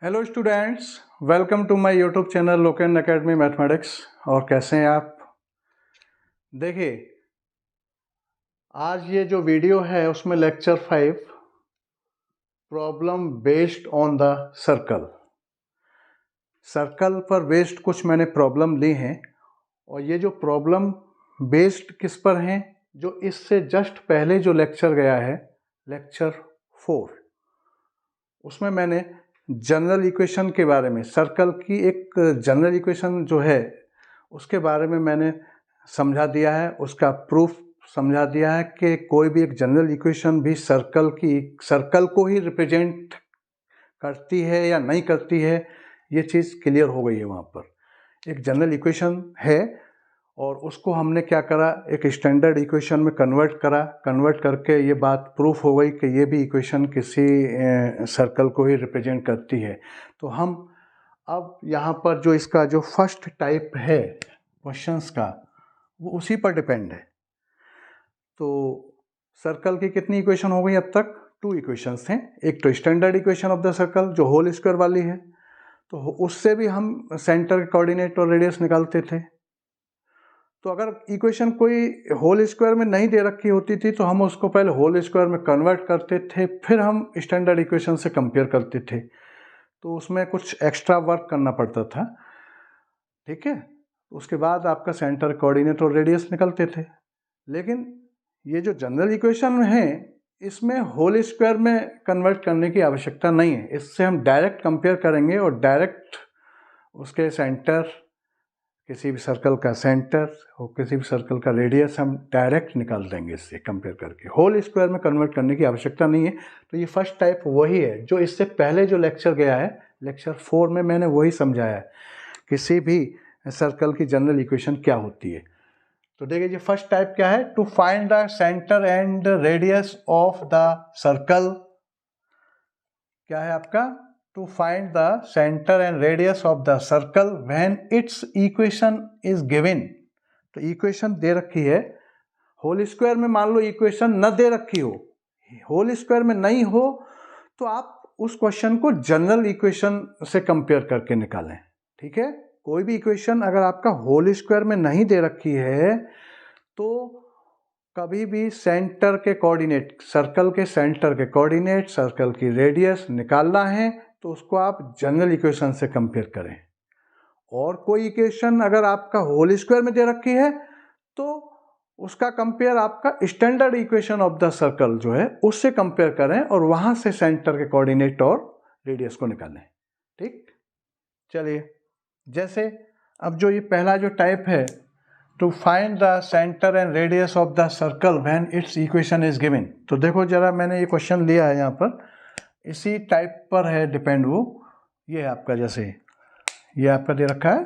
Hello students, welcome to my YouTube channel Loken academy mathematics. और कैसे हैं आप? देखिए, आज ये जो वीडियो है उसमें lecture 5 problem based on the circle पर बेस्ड कुछ मैंने प्रॉब्लम ली हैं। और ये जो प्रॉब्लम बेस्ड किस पर हैं, जो इससे जस्ट पहले जो लेक्चर गया है लेक्चर 4, उसमें मैंने जनरल इक्वेशन के बारे में, सर्कल की एक जनरल इक्वेशन जो है उसके बारे में मैंने समझा दिया है, उसका प्रूफ समझा दिया है कि कोई भी एक जनरल इक्वेशन भी सर्कल को ही रिप्रेजेंट करती है या नहीं करती है, ये चीज़ क्लियर हो गई है। वहाँ पर एक जनरल इक्वेशन है और उसको हमने क्या करा, एक स्टैंडर्ड इक्वेशन में कन्वर्ट करके ये बात प्रूफ हो गई कि ये भी इक्वेशन किसी सर्कल को ही रिप्रेजेंट करती है। तो हम अब यहाँ पर जो इसका जो फर्स्ट टाइप है क्वेश्चंस का, वो उसी पर डिपेंड है। तो सर्कल की कितनी इक्वेशन हो गई अब तक? 2 इक्वेशंस हैं। एक तो standard equation of the circle जो होल स्क्वायर वाली है, तो उससे भी हम सेंटर के कोऑर्डिनेट और रेडियस निकालते थे। तो अगर इक्वेशन कोई होल स्क्वायर में नहीं दे रखी होती थी तो हम उसको पहले होल स्क्वायर में कन्वर्ट करते थे, फिर हम स्टैंडर्ड इक्वेशन से कंपेयर करते थे। तो उसमें कुछ एक्स्ट्रा वर्क करना पड़ता था, ठीक है। उसके बाद आपका सेंटर कोऑर्डिनेट और रेडियस निकलते थे। लेकिन ये जो जनरल इक्वेशन है, इसमें होल स्क्वायर में कन्वर्ट करने की आवश्यकता नहीं है। इससे हम डायरेक्ट कंपेयर करेंगे और डायरेक्ट उसके सेंटर, किसी भी सर्कल का सेंटर और किसी भी सर्कल का रेडियस हम डायरेक्ट निकाल देंगे इससे कंपेयर करके। होल स्क्वायर में कन्वर्ट करने की आवश्यकता नहीं है। तो ये फर्स्ट टाइप वही है जो इससे पहले जो लेक्चर गया है, लेक्चर 4 में मैंने वही समझाया है, किसी भी सर्कल की जनरल इक्वेशन क्या होती है। तो देखिए, ये फर्स्ट टाइप क्या है, to find the centre and radius of the circle. क्या है आपका? To find the centre and radius of the circle when its equation is given. तो इक्वेशन दे रखी है होल स्क्वायर में। मान लो इक्वेशन न दे रखी हो, होल स्क्वायर में नहीं हो, तो आप उस क्वेश्चन को जनरल इक्वेशन से कंपेयर करके निकालें, ठीक है। कोई भी इक्वेशन अगर आपका होल स्क्वायर में नहीं दे रखी है तो कभी भी सेंटर के कोऑर्डिनेट, सर्कल के सेंटर के कोऑर्डिनेट, सर्कल की रेडियस निकालना है तो उसको आप जनरल इक्वेशन से कंपेयर करें। और कोई इक्वेशन अगर आपका होल स्क्वायर में दे रखी है तो उसका कंपेयर आपका standard equation of the circle जो है उससे कंपेयर करें और वहां से सेंटर के कोऑर्डिनेट और रेडियस को निकालें, ठीक। चलिए, जैसे अब जो ये पहला जो टाइप है, to find the centre and radius of the circle when its equation is given. तो देखो जरा, मैंने ये क्वेश्चन लिया है यहाँ पर, इसी टाइप पर है डिपेंड वो। ये है आपका, जैसे ये आपका दे रखा है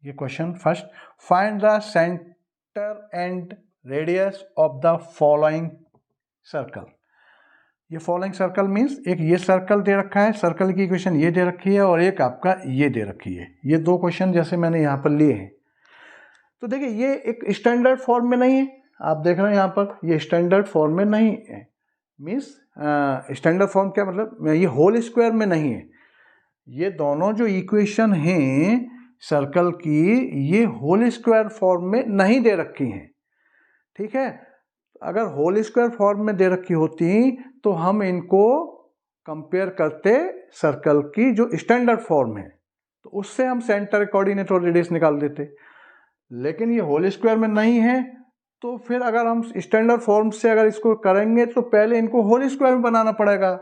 ये question first, find the centre and radius of the following circle. ये फॉलोइंग सर्कल मीन्स एक ये सर्कल दे रखा है, सर्कल की इक्वेशन ये दे रखी है और एक आपका ये दे रखी है। ये 2 क्वेश्चन जैसे मैंने यहाँ पर लिए हैं। तो देखिए, ये एक स्टैंडर्ड फॉर्म में नहीं है। आप देख रहे हैं यहाँ पर ये स्टैंडर्ड फॉर्म में नहीं है। मीन्स स्टैंडर्ड फॉर्म क्या मतलब, ये होल स्क्वायर में नहीं है। ये दोनों जो इक्वेशन हैं सर्कल की, ये होल स्क्वायर फॉर्म में नहीं दे रखी हैं, ठीक है। अगर होल स्क्वायर फॉर्म में दे रखी होती तो हम इनको कंपेयर करते सर्कल की जो स्टैंडर्ड फॉर्म है, तो उससे हम सेंटर कोऑर्डिनेट और रेडियस निकाल देते। लेकिन ये होल स्क्वायर में नहीं है, तो फिर अगर हम स्टैंडर्ड फॉर्म से अगर इसको करेंगे तो पहले इनको होल स्क्वायर में बनाना पड़ेगा।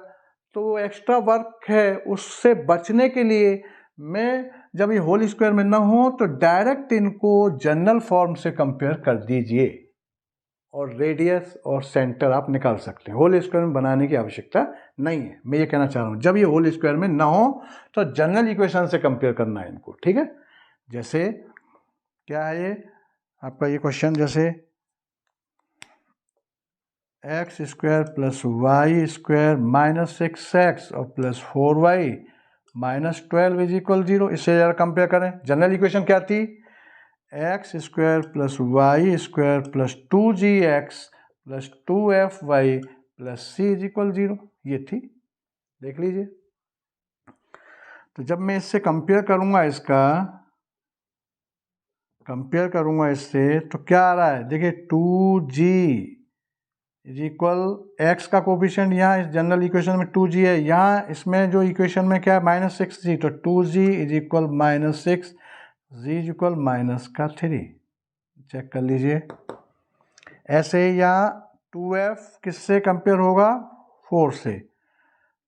तो वो एक्स्ट्रा वर्क है, उससे बचने के लिए मैं जब ये होल स्क्वायर में ना हो तो डायरेक्ट इनको जनरल फॉर्म से कंपेयर कर दीजिए और रेडियस और सेंटर आप निकाल सकते हैं। होल स्क्वायर में बनाने की आवश्यकता नहीं है। मैं ये कहना चाह रहा हूँ, जब ये होल स्क्वायर में ना हो तो जनरल इक्वेशन से कंपेयर करना है इनको, ठीक है। जैसे क्या है ये आपका ये क्वेश्चन, जैसे x square plus y square minus 6x और plus 4y minus 12 is equal 0। इससे ज़रा कंपेयर करें। जनरल इक्वेशन क्या थी? X square plus y square plus 2gx plus 2fy plus c is equal 0, ये थी। देख लीजिए, तो जब मैं इससे कंपेयर करूँगा इससे तो क्या आ रहा है, देखिए 2g इज इक्वल एक्स का कोफिशिएंट यहाँ इस जनरल इक्वेशन में 2g है, यहाँ इसमें जो इक्वेशन में क्या है -6g, तो 2g is equal -6, g is equal -3। Check कर लीजिए। ऐसे ही यहाँ 2f किससे कंपेयर होगा, 4 से,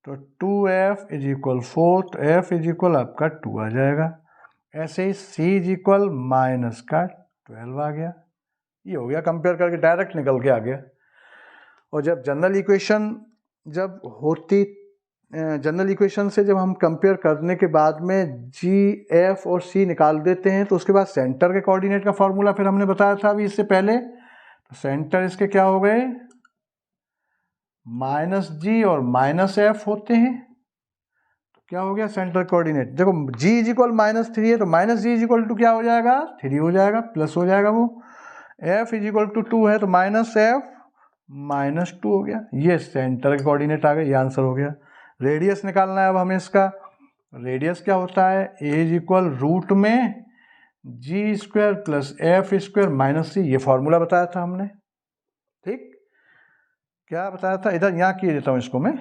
तो 2f इज इक्वल 4, तो f इज इक्वल आपका 2 आ जाएगा। ऐसे ही c इज इक्वल -12 आ गया। ये हो गया कंपेयर करके डायरेक्ट निकल के आ गया। और जब जनरल इक्वेशन से जब हम कंपेयर करने के बाद में g, f और c निकाल देते हैं तो उसके बाद सेंटर के कोऑर्डिनेट का फॉर्मूला फिर हमने बताया था अभी इससे पहले, तो सेंटर इसके क्या हो गए, -g और -f होते हैं। तो क्या हो गया सेंटर कोऑर्डिनेट, देखो g इज इक्वल -3 है तो -g इज इक्वल टू क्या हो जाएगा, 3 हो जाएगा, प्लस हो जाएगा वो। f इज इक्वल टू 2 है तो -f -2 हो गया। ये सेंटर के कोऑर्डिनेट आ गए, ये आंसर हो गया। रेडियस निकालना है अब हमें इसका। रेडियस क्या होता है, a इज इक्वल रूट में g² प्लस f² - c, ये फॉर्मूला बताया था हमने। ठीक, क्या बताया था, इधर यहाँ किए देता हूँ इसको मैं।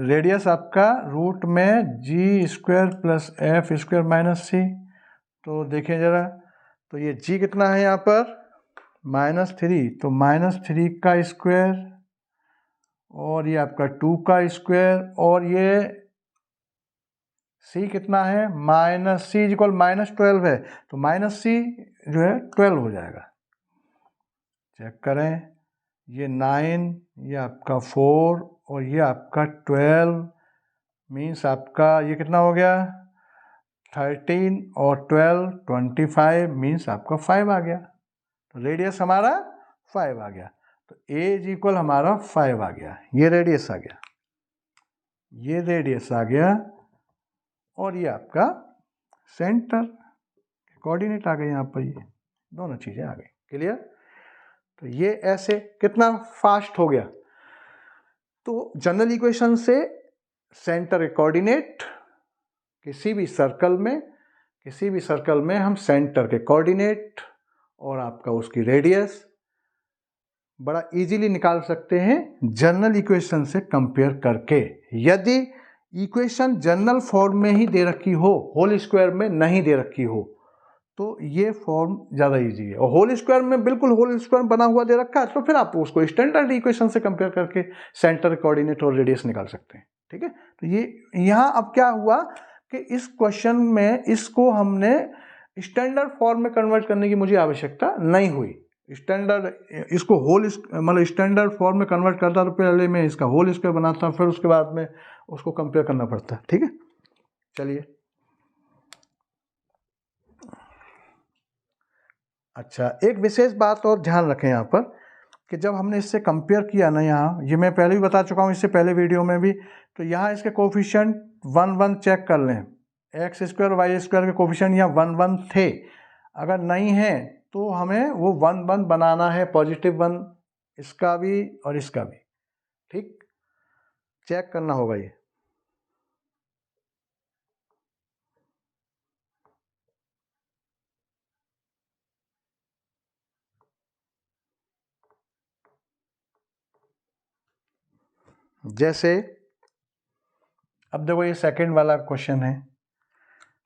रेडियस आपका रूट में g² प्लस f² - c, तो देखिए जरा, तो ये g कितना है यहाँ पर -3, तो -3 का स्क्वायर और ये आपका 2 का स्क्वायर, और ये c कितना है, -c इज इक्वल -12 है तो -c जो है 12 हो जाएगा। चेक करें, ये 9, ये आपका 4 और ये आपका 12, मीन्स आपका ये कितना हो गया 13 और 12 25, मीन्स आपका 5 आ गया। तो रेडियस हमारा 5 आ गया, तो a इज इक्वल हमारा 5 आ गया। ये रेडियस आ गया, ये रेडियस आ गया, और ये आपका सेंटर कोऑर्डिनेट आ गए यहाँ पर, ये दोनों चीज़ें आ गई। क्लियर, तो ये ऐसे कितना फास्ट हो गया। तो जनरल इक्वेशन से सेंटर के कोऑर्डिनेट, किसी भी सर्कल में हम सेंटर के कोऑर्डिनेट और आपका उसकी रेडियस बड़ा इजीली निकाल सकते हैं जनरल इक्वेशन से कंपेयर करके। यदि इक्वेशन जनरल फॉर्म में ही दे रखी हो, होल स्क्वायर में नहीं दे रखी हो, तो ये फॉर्म ज़्यादा इजी है। और होल स्क्वायर में बिल्कुल होल स्क्वायर बना हुआ दे रखा है तो फिर आप उसको स्टैंडर्ड इक्वेशन से कंपेयर करके सेंटर कोऑर्डिनेट और रेडियस निकाल सकते हैं। ठीक है, तो ये यहाँ अब क्या हुआ कि इस क्वेश्चन में इसको हमने स्टैंडर्ड फॉर्म में कन्वर्ट करने की मुझे आवश्यकता नहीं हुई। इसको मतलब स्टैंडर्ड फॉर्म में कन्वर्ट करता तो पहले मैं इसका होल स्क्वायर बनाता, फिर उसके बाद में उसको कंपेयर करना पड़ता। ठीक है, चलिए। अच्छा, एक विशेष बात और ध्यान रखें यहाँ पर कि जब हमने इससे कंपेयर किया ना, यहाँ ये मैं पहले भी बता चुका हूँ इससे पहले वीडियो में भी, तो यहाँ इसके कोफिशिएंट 1 1 चेक कर लें। x² y² के कोफिशिएंट यहाँ 1 1 थे, अगर नहीं है तो हमें वो 1 1 बनाना है, +1 इसका भी और इसका भी। ठीक, चेक करना होगा ये। जैसे अब देखो ये सेकंड वाला क्वेश्चन है,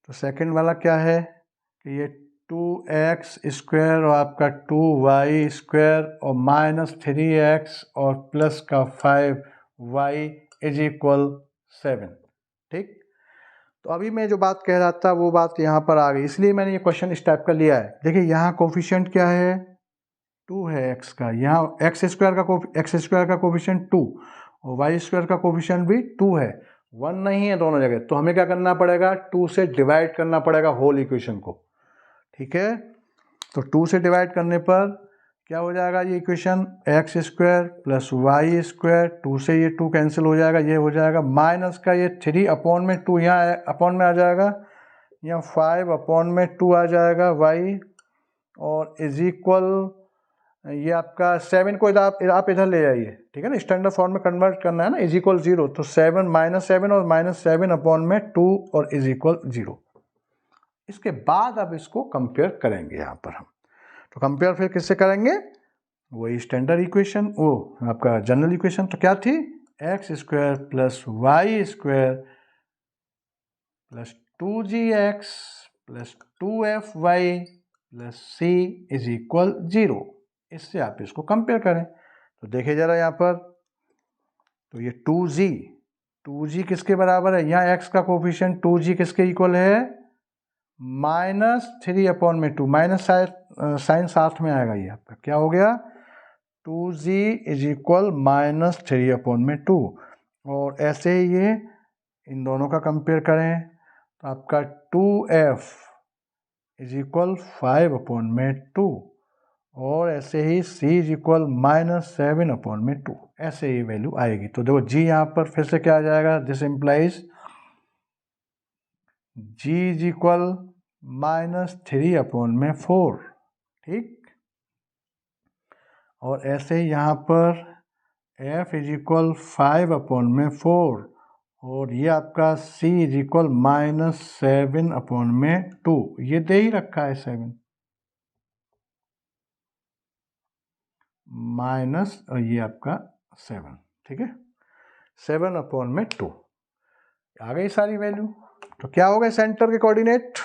तो सेकंड वाला क्या है कि ये 2x² और आपका 2y² और -3x और प्लस का 5y इज इक्वल 7। ठीक, तो अभी मैं जो बात कह रहा था वो बात यहाँ पर आ गई, इसलिए मैंने ये क्वेश्चन इस टाइप का लिया है। देखिए यहाँ कोफिशिएंट क्या है, 2 है x का, यहाँ x² का कोफिशिएंट 2 और y² का कोफिशिएंट भी 2 है, 1 नहीं है दोनों जगह। तो हमें क्या करना पड़ेगा, 2 से डिवाइड करना पड़ेगा होल इक्वेशन को। ठीक है, तो 2 से डिवाइड करने पर क्या हो जाएगा, ये इक्वेशन x² प्लस y², 2 से ये 2 कैंसिल हो जाएगा, ये हो जाएगा माइनस का ये 3 अपॉन में 2 यहाँ अपॉन में आ जाएगा, यहाँ 5 अपॉन में 2 आ जाएगा y, और इज इक्वल ये आपका 7 को आप इधर ले आइए, ठीक है ना, स्टैंडर्ड फॉर्म में कन्वर्ट करना है ना, इज इक्वल 0, तो 7 -7 और -7 अपॉन में 2 और इज इक्वल 0। इसके बाद अब इसको कंपेयर करेंगे यहाँ पर हम, तो कंपेयर फिर किससे करेंगे, वही स्टैंडर्ड इक्वेशन, वो आपका जनरल इक्वेशन तो क्या थी, x² + y² + 2gx + 2fy + c is equal 0। इससे आप इसको कंपेयर करें, तो देखिए जरा यहाँ पर, तो ये 2g किसके बराबर है, यहाँ x का कोफिशिएंट 2g किसके इक्वल है, -3/2, माइनस साइन साथ में आएगा, ये आपका क्या हो गया, 2g इज इक्वल -3/2। और ऐसे ही ये इन दोनों का कंपेयर करें तो आपका 2f इज इक्वल 5/2, और ऐसे ही c इज इक्वल -7/2, ऐसे ही वैल्यू आएगी। तो देखो g यहाँ पर फिर से क्या आ जाएगा, this implies g is equal -3/4, ठीक। और ऐसे ही यहाँ पर f इज इक्वल 5/4, और ये आपका c इज इक्वल -7/2, ये दे ही रखा है 7 माइनस, और ये आपका 7, ठीक है, 7/2 आ गई सारी वैल्यू। तो क्या हो गए सेंटर के कोऑर्डिनेट,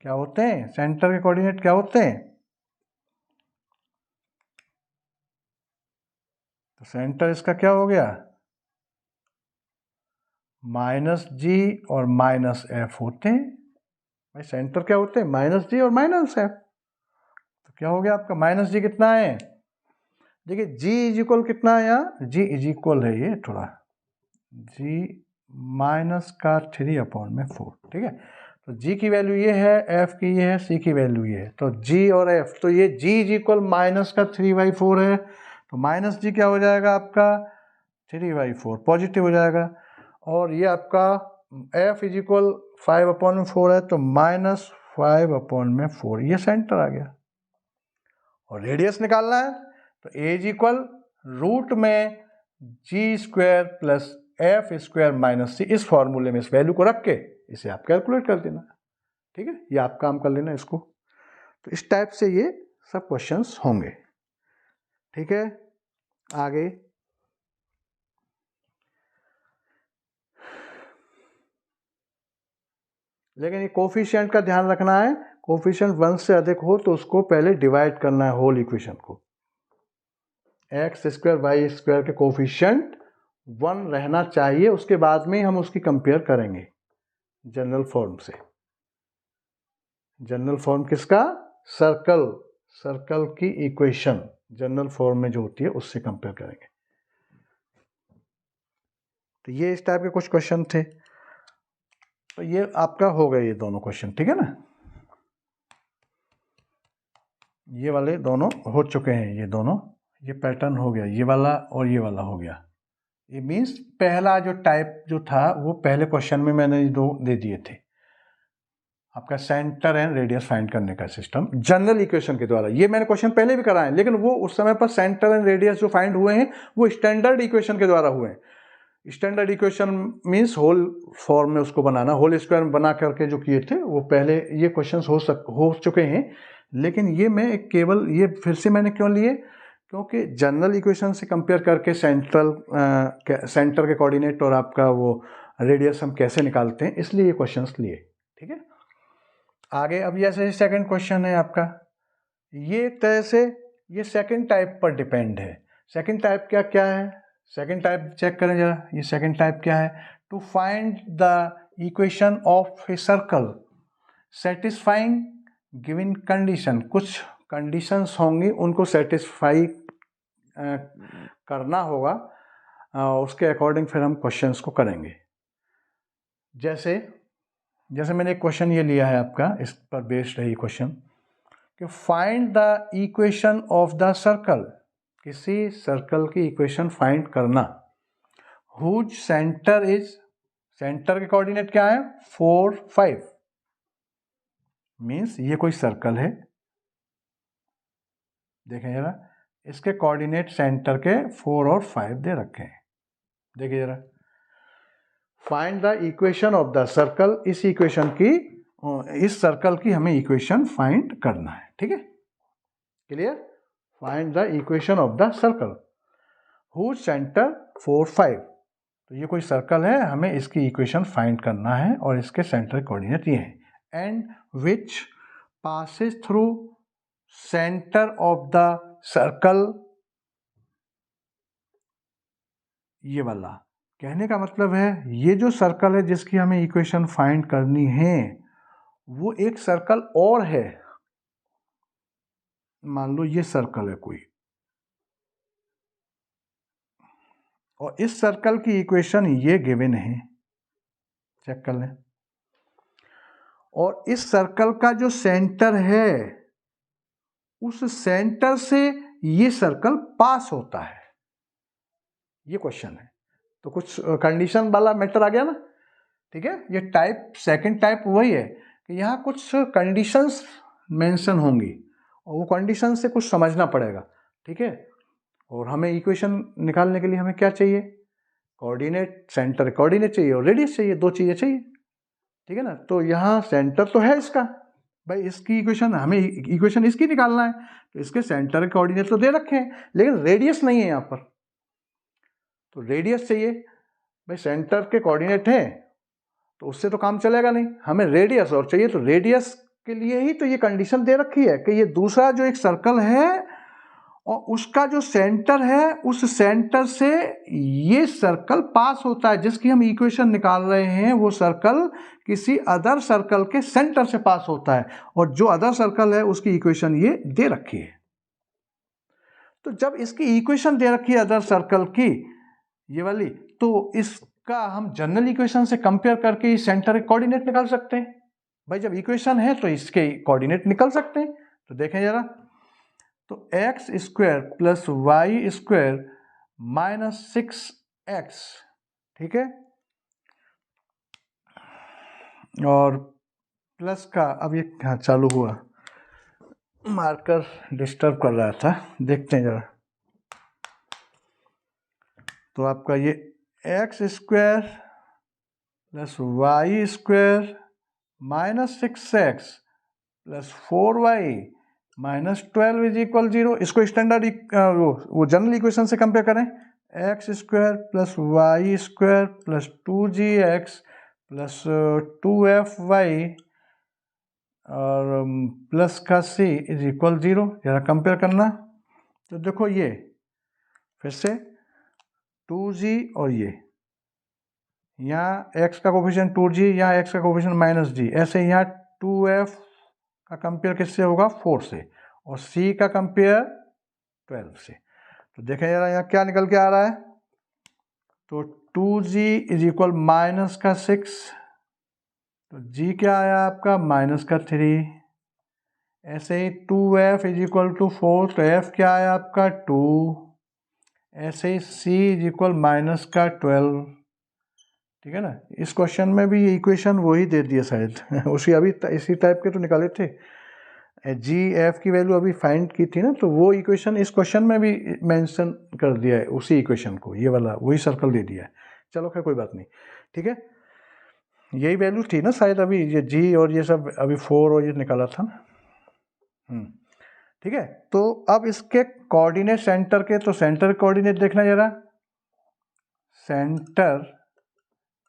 क्या होते हैं सेंटर के कोऑर्डिनेट, क्या होते हैं, तो सेंटर इसका क्या हो गया, -g और -f होते हैं भाई, सेंटर क्या होते हैं, -g और -f। तो क्या हो गया आपका, -g कितना है, देखिए g इज इक्वल कितना है, यहाँ g इज इक्वल है ये थोड़ा g -3/4, ठीक है। तो g की वैल्यू ये है, f की ये है, c की वैल्यू ये है, तो g और f, तो ये g इज इक्वल -3/4 है, तो -g क्या हो जाएगा आपका 3/4, पॉजिटिव हो जाएगा। और ये आपका f इज इक्वल 5/4 है, तो -5/4, ये सेंटर आ गया। और रेडियस निकालना है, तो a इज इक्वल रूट में g² + f² - c, इस फॉर्मूले में इस वैल्यू को रख के इसे आप कैलकुलेट कर देना, ठीक है, ये आप काम कर लेना इसको। तो इस टाइप से ये सब क्वेश्चंस होंगे, ठीक है। आगे लेकिन ये कोफिशिएंट का ध्यान रखना है, कोफिशिएंट 1 से अधिक हो तो उसको पहले डिवाइड करना है होल इक्वेशन को, x² y² के कोफिशिएंट 1 रहना चाहिए, उसके बाद में हम उसकी कंपेयर करेंगे जनरल फॉर्म से। जनरल फॉर्म किसका, सर्कल की इक्वेशन जनरल फॉर्म में जो होती है उससे कंपेयर करेंगे। तो ये इस टाइप के कुछ क्वेश्चन थे, तो ये आपका हो गए ये दोनों क्वेश्चन, ठीक है ना, ये वाले दोनों हो चुके हैं, ये दोनों, ये पैटर्न हो गया, ये वाला और ये वाला हो गया। ये मीन्स पहला जो टाइप जो था वो पहले क्वेश्चन में मैंने दो दे दिए थे, आपका सेंटर एंड रेडियस फाइंड करने का सिस्टम जनरल इक्वेशन के द्वारा। ये मैंने क्वेश्चन पहले भी कराए, लेकिन वो उस समय पर सेंटर एंड रेडियस जो फाइंड हुए हैं वो स्टैंडर्ड इक्वेशन के द्वारा हुए हैं। Standard equation means whole form में उसको बनाना, होल स्क्वायर में बना करके जो किए थे वो पहले ये क्वेश्चंस हो चुके हैं, लेकिन ये मैं केवल ये फिर से मैंने क्यों लिए, क्योंकि जनरल इक्वेशन से कंपेयर करके सेंटर के कोऑर्डिनेट और आपका वो रेडियस हम कैसे निकालते हैं, इसलिए ये क्वेश्चंस लिए, ठीक है। आगे अब जैसे सेकंड क्वेश्चन है आपका, ये एक तरह से ये सेकंड टाइप पर डिपेंड है। सेकंड टाइप क्या क्या है, सेकंड टाइप चेक करें जरा, ये सेकंड टाइप क्या है, to find the equation of a circle satisfying given condition, कुछ कंडीशंस होंगी उनको सेटिस्फाई करना होगा, उसके अकॉर्डिंग फिर हम क्वेश्चंस को करेंगे। जैसे मैंने एक क्वेश्चन ये लिया है आपका, इस पर बेस्ड है ये क्वेश्चन कि find the equation of the circle, किसी सर्कल की इक्वेशन फाइंड करना, हुज सेंटर इज, सेंटर के कोऑर्डिनेट क्या है 4 5, मीन्स ये कोई सर्कल है, देखें जरा, इसके कोऑर्डिनेट सेंटर के 4 और 5 दे रखे हैं। देखिए जरा, find the equation of the circle, इस इक्वेशन की, इस सर्कल की हमें इक्वेशन फाइंड करना है। ठीक है, clear? Find the equation of the circle whose centre 4, 5। तो ये कोई सर्कल है, हमें इसकी इक्वेशन फाइंड करना है और इसके सेंटर कोऑर्डिनेट ये हैं। And which passes through centre of the circle, ये वाला कहने का मतलब है ये जो सर्कल है जिसकी हमें इक्वेशन फाइंड करनी है वो एक सर्कल और है। मान लो ये सर्कल है कोई, और इस सर्कल की इक्वेशन ये गिवन है, चेक कर लें। और इस सर्कल का जो सेंटर है उस सेंटर से ये सर्कल पास होता है, ये क्वेश्चन है। तो कुछ कंडीशन वाला मैटर आ गया ना। ठीक है, ये टाइप, सेकंड टाइप वही है कि यहाँ कुछ कंडीशंस मेंशन होंगी और वो कंडीशन से कुछ समझना पड़ेगा। ठीक है, और हमें इक्वेशन निकालने के लिए हमें क्या चाहिए? कोऑर्डिनेट, सेंटर कोऑर्डिनेट चाहिए और रेडियस चाहिए, दो चीज़ें चाहिए। ठीक है ना, तो यहाँ सेंटर तो है इसका, भाई इसकी इक्वेशन, हमें इक्वेशन इसकी निकालना है, तो इसके सेंटर के कोऑर्डिनेट तो दे रखे हैं लेकिन रेडियस नहीं है यहाँ पर, तो रेडियस चाहिए। भाई सेंटर के कोऑर्डिनेट हैं तो उससे तो काम चलेगा नहीं, हमें रेडियस और चाहिए। तो रेडियस के लिए ही तो ये कंडीशन दे रखी है कि ये दूसरा जो एक सर्कल है और उसका जो सेंटर है उस सेंटर से ये सर्कल पास होता है, जिसकी हम इक्वेशन निकाल रहे हैं वो सर्कल किसी अदर सर्कल के सेंटर से पास होता है, और जो अदर सर्कल है उसकी इक्वेशन ये दे रखी है। तो जब इसकी इक्वेशन दे रखी है अदर सर्कल की, ये वाली, तो इसका हम जनरल इक्वेशन से कंपेयर करके इस सेंटर के कोऑर्डिनेट निकाल सकते हैं। भाई जब इक्वेशन है तो इसके कोऑर्डिनेट निकल सकते हैं। तो देखें जरा, तो x square plus y square minus 6x, ठीक है, और प्लस का, अब ये हाँ चालू हुआ, मार्कर डिस्टर्ब कर रहा था, देखते हैं जरा। तो आपका ये x square plus y square minus 6x plus 4y minus 12 is equal 0। इसको स्टैंडर्ड वो जनरल इक्वेशन से कंपेयर करें, x square plus y square plus 2gx plus 2fy और प्लस का c इज इक्वल 0। जरा कंपेयर करना, तो देखो ये फिर से 2g और ये, यहाँ x का कोफिशिएंट 2g, यहाँ x का कोफिशिएंट माइनस g, ऐसे यहाँ 2f का कंपेयर किससे होगा? 4 से, और c का कंपेयर 12 से। तो देखें जरा यहाँ क्या निकल के आ रहा है, तो 2g इज इक्वल माइनस का 6, तो g क्या आया आपका? माइनस का 3। ऐसे ही 2f इज इक्वल टू 4, तो f क्या आया आपका? 2। ऐसे ही c इज इक्वल माइनस का 12। ठीक है ना, इस क्वेश्चन में भी ये इक्वेशन वही दे दिया शायद उसी अभी इसी टाइप के तो निकाले थे, जी एफ की वैल्यू अभी फाइंड की थी ना, तो वो इक्वेशन इस क्वेश्चन में भी मेंशन कर दिया है, उसी इक्वेशन को, ये वाला वही सर्कल दे दिया है। चलो खैर कोई बात नहीं, ठीक है, यही वैल्यू थी ना शायद, अभी ये जी और ये सब अभी 4 और ये निकाला था ना। ठीक है, तो अब इसके कोऑर्डिनेट सेंटर के, तो सेंटर कोऑर्डिनेट देखना जरा, सेंटर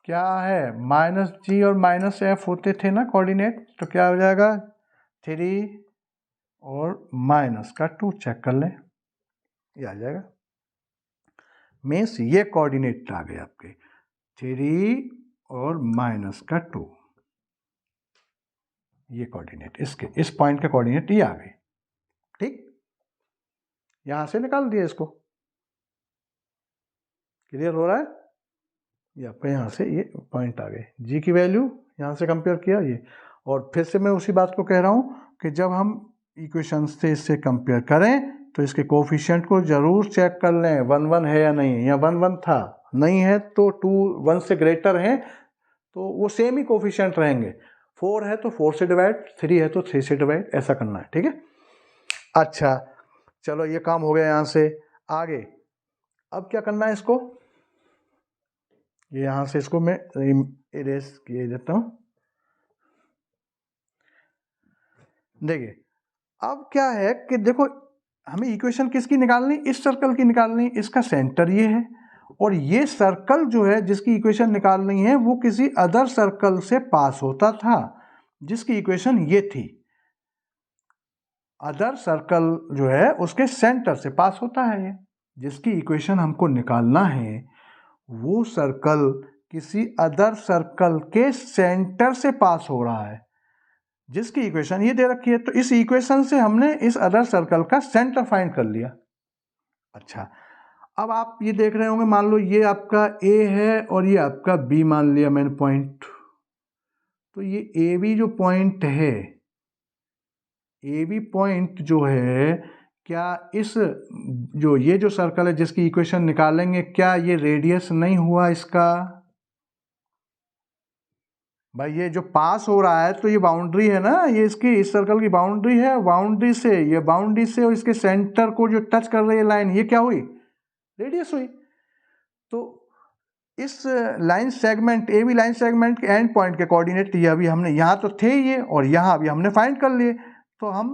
क्या है? माइनस जी और माइनस एफ होते थे ना कोऑर्डिनेट, तो क्या हो जाएगा? 3 और माइनस का 2, चेक कर लें, ये आ जाएगा। मीन्स ये कोऑर्डिनेट आ गए आपके 3 और माइनस का 2, ये कोऑर्डिनेट, इसके इस पॉइंट के कोऑर्डिनेट ये आ गए। ठीक, यहां से निकाल दिया इसको, क्लियर हो रहा है? ये आपका यहाँ से ये पॉइंट आ गए, जी की वैल्यू यहाँ से कंपेयर किया ये, और फिर से मैं उसी बात को कह रहा हूँ कि जब हम इक्वेशन से इससे कंपेयर करें तो इसके कोफिशिएंट को ज़रूर चेक कर लें, 1 1 है या नहीं, या 1 1 था, नहीं है तो 2 1 से ग्रेटर है तो वो सेम ही कोफिशिएंट रहेंगे, 4 है तो 4 से डिवाइड, 3 है तो 3 से डिवाइड, ऐसा करना है। ठीक है, अच्छा चलो ये काम हो गया यहाँ से। आगे अब क्या करना है, इसको ये यहाँ से इसको मैं इरेज किए देता हूँ। देखिए अब क्या है कि देखो हमें इक्वेशन किसकी निकालनी, इस सर्कल की निकालनी। इसका सेंटर ये है और ये सर्कल जो है जिसकी इक्वेशन निकालनी है वो किसी अदर सर्कल से पास होता था जिसकी इक्वेशन ये थी। अदर सर्कल जो है उसके सेंटर से पास होता है ये, जिसकी इक्वेशन हमको निकालना है वो सर्कल किसी अदर सर्कल के सेंटर से पास हो रहा है जिसकी इक्वेशन ये दे रखी है। तो इस इक्वेशन से हमने इस अदर सर्कल का सेंटर फाइंड कर लिया। अच्छा अब आप ये देख रहे होंगे, मान लो ये आपका ए है और ये आपका बी मान लिया मैंने पॉइंट। तो ये ए बी जो पॉइंट है, ए बी पॉइंट जो है, क्या इस ये जो सर्कल है जिसकी इक्वेशन निकालेंगे, क्या ये रेडियस नहीं हुआ इसका? भाई ये जो पास हो रहा है तो ये बाउंड्री है ना, ये इसकी इस सर्कल की बाउंड्री है। बाउंड्री से ये बाउंड्री से और इसके सेंटर को जो टच कर रही है लाइन, ये क्या हुई? रेडियस हुई। तो इस line segment A B line segment के एंड पॉइंट के कोऑर्डिनेट ये अभी हमने यहाँ तो थे ये और यहाँ अभी हमने फाइंड कर लिए। तो हम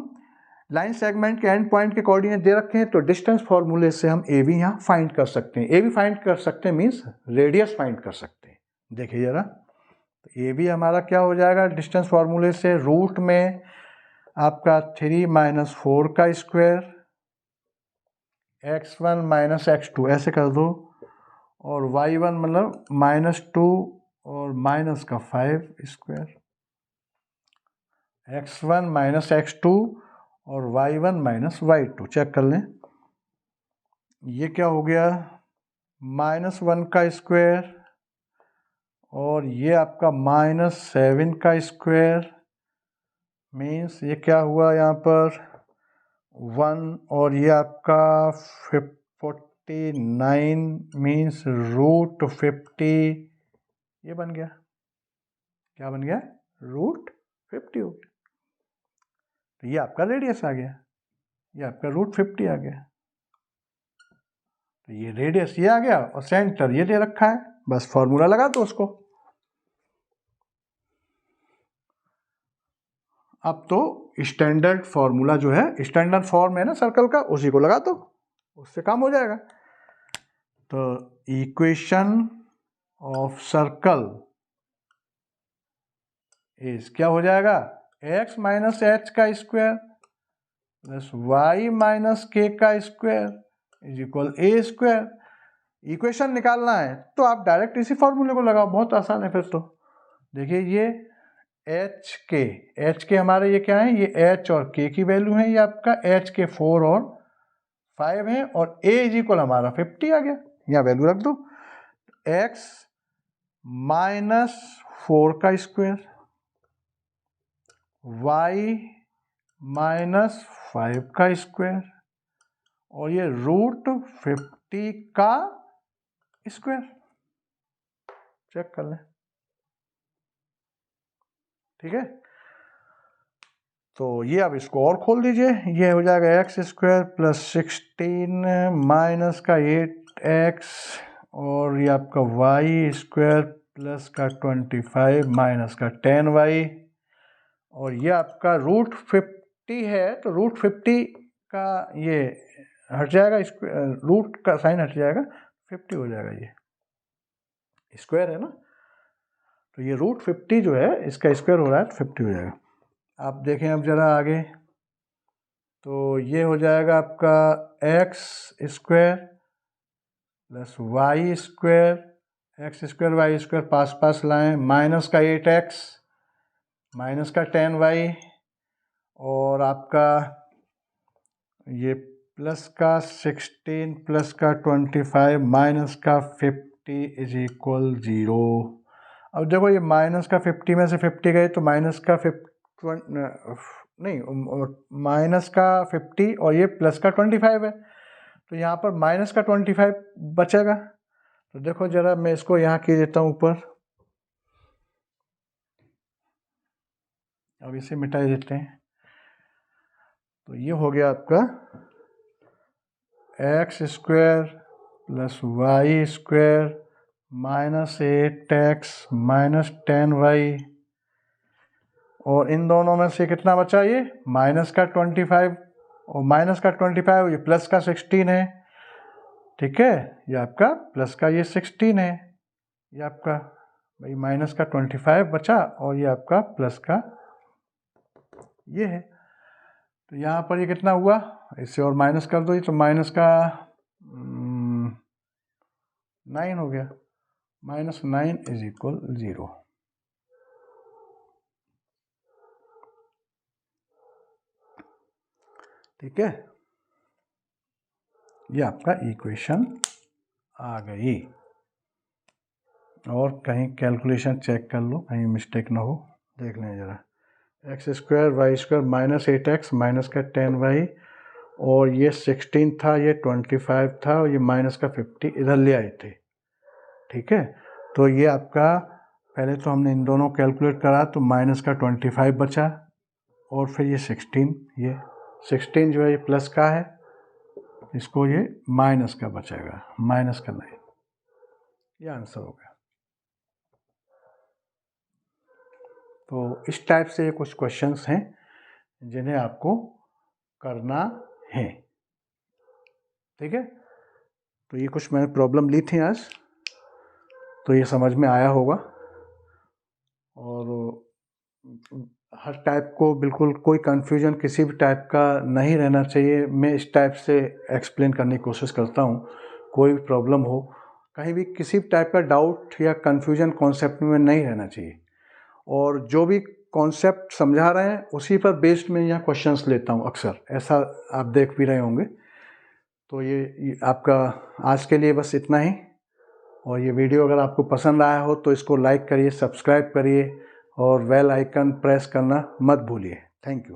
लाइन सेगमेंट के एंड पॉइंट के कोऑर्डिनेट दे रखे हैं तो डिस्टेंस फॉर्मूले से हम ए बी यहाँ फाइंड कर सकते हैं। ए बी फाइंड कर सकते हैं मीन्स रेडियस फाइंड कर सकते हैं। देखिए जरा, तो ए बी हमारा क्या हो जाएगा डिस्टेंस फार्मूले से, रूट में आपका 3 - 4 का स्क्वायर x1 - x2 ऐसे कर दो, और y1 मतलब -2 और माइनस का 5 स्क्वायर, x1 - x2 और y1 - y2 चेक कर लें। ये क्या हो गया, -1 का स्क्वायर और ये आपका -7 का स्क्वायर, मीन्स ये क्या हुआ यहाँ पर 1, और ये आपका 49 मीन्स √50 ये बन गया। क्या बन गया? √50 हो गया। तो ये आपका रेडियस आ गया, ये आपका √50 आ गया। तो ये रेडियस ये आ गया और सेंटर ये दे रखा है, बस फॉर्मूला लगा दो उसको। अब तो स्टैंडर्ड फॉर्मूला जो है, स्टैंडर्ड फॉर्म है ना सर्कल का, उसी को लगा दो, उससे काम हो जाएगा। तो इक्वेशन ऑफ सर्कल इज क्या हो जाएगा, x - h का स्क्वायर प्लस y - k का square is equal a square. Equation निकालना है तो आप डायरेक्ट इसी फॉर्मूले को लगाओ, बहुत आसान है फिर तो। देखिए ये एच के हमारे ये क्या है, ये h और k की वैल्यू है, ये आपका h के 4 और 5 है, और a इज इक्वल हमारा 50 आ गया, यहाँ वैल्यू रख दो। x - 4 का स्क्वायर, y - 5 का स्क्वायर, और ये √50 का स्क्वायर। चेक कर लें, ठीक है। तो ये अब इसको और खोल दीजिए, ये हो जाएगा x² + 16 माइनस का 8x, और ये आपका y² प्लस का 25 माइनस का 10y, और ये आपका √50 है तो √50 का ये हट जाएगा, रूट का साइन हट जाएगा, 50 हो जाएगा, ये स्क्वायर है ना, तो ये √50 जो है इसका स्क्वायर हो रहा है तो 50 हो जाएगा। आप देखें अब ज़रा आगे, तो ये हो जाएगा आपका x² plus y², x² y² पास पास लाएं, माइनस का 8x माइनस का 10y, और आपका ये प्लस का 16 प्लस का 25 माइनस का 50 इज इक्वल 0। अब देखो ये माइनस का 50 में से 50 गए तो माइनस का 50 नहीं, माइनस का 50 और ये प्लस का 25 है, तो यहाँ पर माइनस का 25 बचेगा। तो देखो जरा मैं इसको यहाँ खींच देता हूँ ऊपर, अब इसे मिटा देते हैं। तो ये हो गया आपका x square plus y square minus 8x minus 10y, और इन दोनों में से कितना बचा, ये माइनस का 25 और माइनस का 25, ये प्लस का 16 है। ठीक है, ये आपका प्लस का ये 16 है, ये आपका भाई माइनस का 25 बचा और ये आपका प्लस का ये है। तो यहाँ पर ये कितना हुआ, इससे और माइनस कर दो, ये तो माइनस का 9 हो गया, -9 इज इक्वल 0। ठीक है, ये आपका इक्वेशन आ गई। और कहीं कैलकुलेशन चेक कर लो, कहीं मिस्टेक ना हो, देख लें ज़रा। X square y square minus 8x minus का 10y, और ये 16 था, ये 25 था, और ये माइनस का 50 इधर ले आए थे। ठीक है, तो ये आपका पहले तो हमने इन दोनों कैलकुलेट करा, तो माइनस का 25 बचा, और फिर ये 16, ये 16 जो है ये प्लस का है, इसको ये माइनस का बचेगा, माइनस का 9। ये आंसर हो गया। तो इस टाइप से ये कुछ क्वेश्चंस हैं जिन्हें आपको करना है। ठीक है, तो ये कुछ मैंने प्रॉब्लम ली थी आज, तो ये समझ में आया होगा। और हर टाइप को बिल्कुल कोई कन्फ्यूजन किसी भी टाइप का नहीं रहना चाहिए। मैं इस टाइप से एक्सप्लेन करने की कोशिश करता हूँ। कोई भी प्रॉब्लम हो, कहीं भी किसी भी टाइप का डाउट या कन्फ्यूजन कॉन्सेप्ट में नहीं रहना चाहिए। और जो भी कॉन्सेप्ट समझा रहे हैं उसी पर बेस्ड में यहाँ क्वेश्चंस लेता हूँ अक्सर, ऐसा आप देख भी रहे होंगे। तो ये आपका आज के लिए बस इतना ही। और ये वीडियो अगर आपको पसंद आया हो तो इसको लाइक करिए, सब्सक्राइब करिए और बेल आइकन प्रेस करना मत भूलिए। Thank you.